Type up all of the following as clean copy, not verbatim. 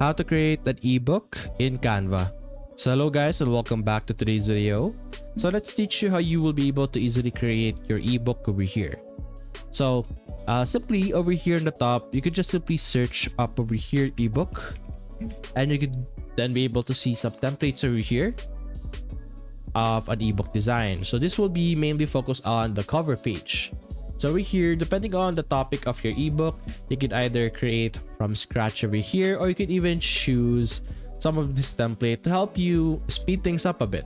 How to create an ebook in Canva. So hello guys and welcome back to today's video. So let's teach you how you will be able to easily create your ebook over here. So simply over here in the top, you could just simply search up over here ebook, and you could then be able to see some templates over here of an ebook design. So this will be mainly focused on the cover page. So over here, depending on the topic of your ebook, you could either create from scratch over here, or you could even choose some of this template to help you speed things up a bit.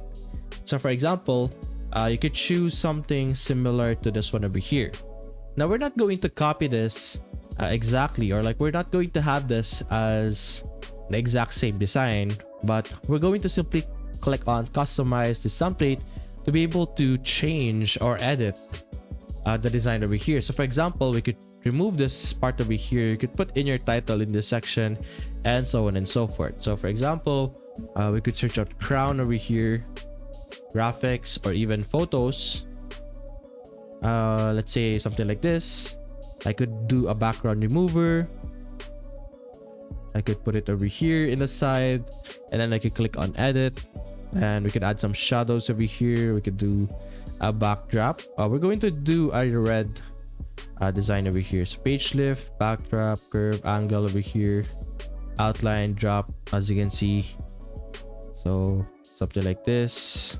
So for example, you could choose something similar to this one over here. Now we're not going to copy this exactly, or like we're not going to have this as the exact same design, but we're going to simply click on customize this template to be able to change or edit the design over here. So for example, we could remove this part over here. You could put in your title in this section and so on and so forth. So for example, we could search out crown over here, graphics, or even photos. Let's say something like this. I could do a background remover. I could put it over here in the side, and then I could click on edit, and we could add some shadows over here. We could do a backdrop. We're going to do a red design over here. So page lift, backdrop, curve, angle over here, outline, drop, as you can see. So something like this.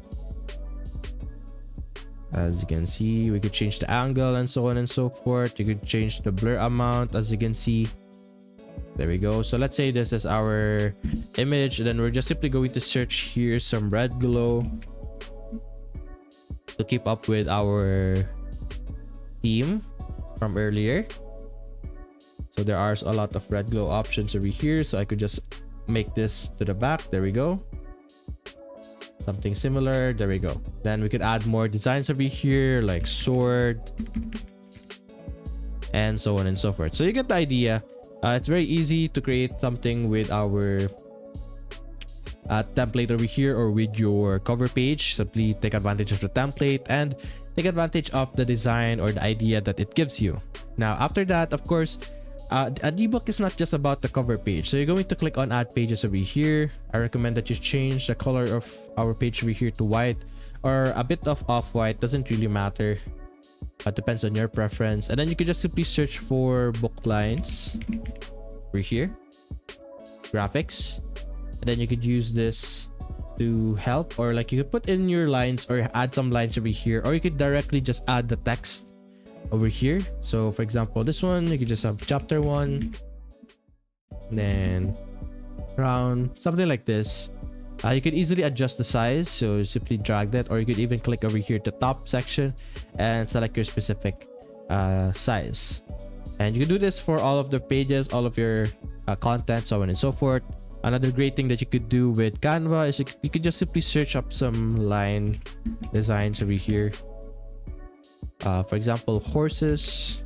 As you can see, we could change the angle and so on and so forth. You could change the blur amount, as you can see. There we go. So let's say this is our image, and then we're just simply going to search here some red glow to keep up with our theme from earlier. So there are a lot of red glow options over here, so I could just make this to the back. There we go. Something similar. There we go. Then we could add more designs over here, like sword and so on and so forth. So you get the idea. It's very easy to create something with our template over here, or with your cover page. Simply take advantage of the template and take advantage of the design or the idea that it gives you. Now after that, of course, an ebook is not just about the cover page. So you're going to click on add pages over here. I recommend that you change the color of our page over here to white, or a bit of off-white, doesn't really matter. It depends on your preference. And then you can just simply search for book lines over here, graphics, and then you could use this to help, or like you could put in your lines or add some lines over here, or you could directly just add the text over here. So for example, this one, you could just have chapter 1, then crown, something like this. You could easily adjust the size, so simply drag that, or you could even click over here to top section and select your specific size. And you can do this for all of the pages, all of your content, so on and so forth. Another great thing that you could do with Canva is you could just simply search up some line designs over here. For example, horses,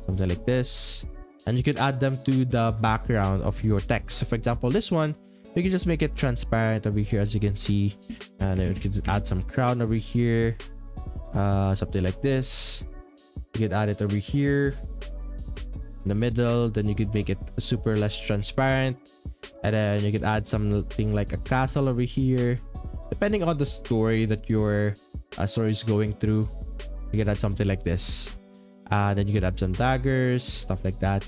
something like this, and you could add them to the background of your text. So for example, this one, you can just make it transparent over here, as you can see, and then you could add some crown over here, something like this. You could add it over here in the middle, then you could make it super less transparent, and then you could add something like a castle over here. Depending on the story that your story is going through, you can add something like this. Then you could add some daggers, stuff like that.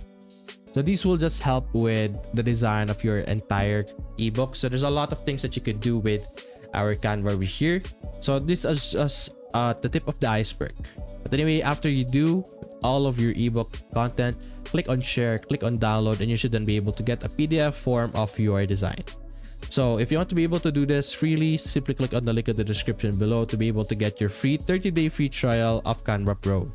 So these will just help with the design of your entire ebook. So there's a lot of things that you could do with our Canva over here. So this is just the tip of the iceberg. But anyway, after you do all of your ebook content, click on share, click on download, and you should then be able to get a PDF form of your design. So if you want to be able to do this freely, simply click on the link in the description below to be able to get your free 30-day free trial of Canva Pro.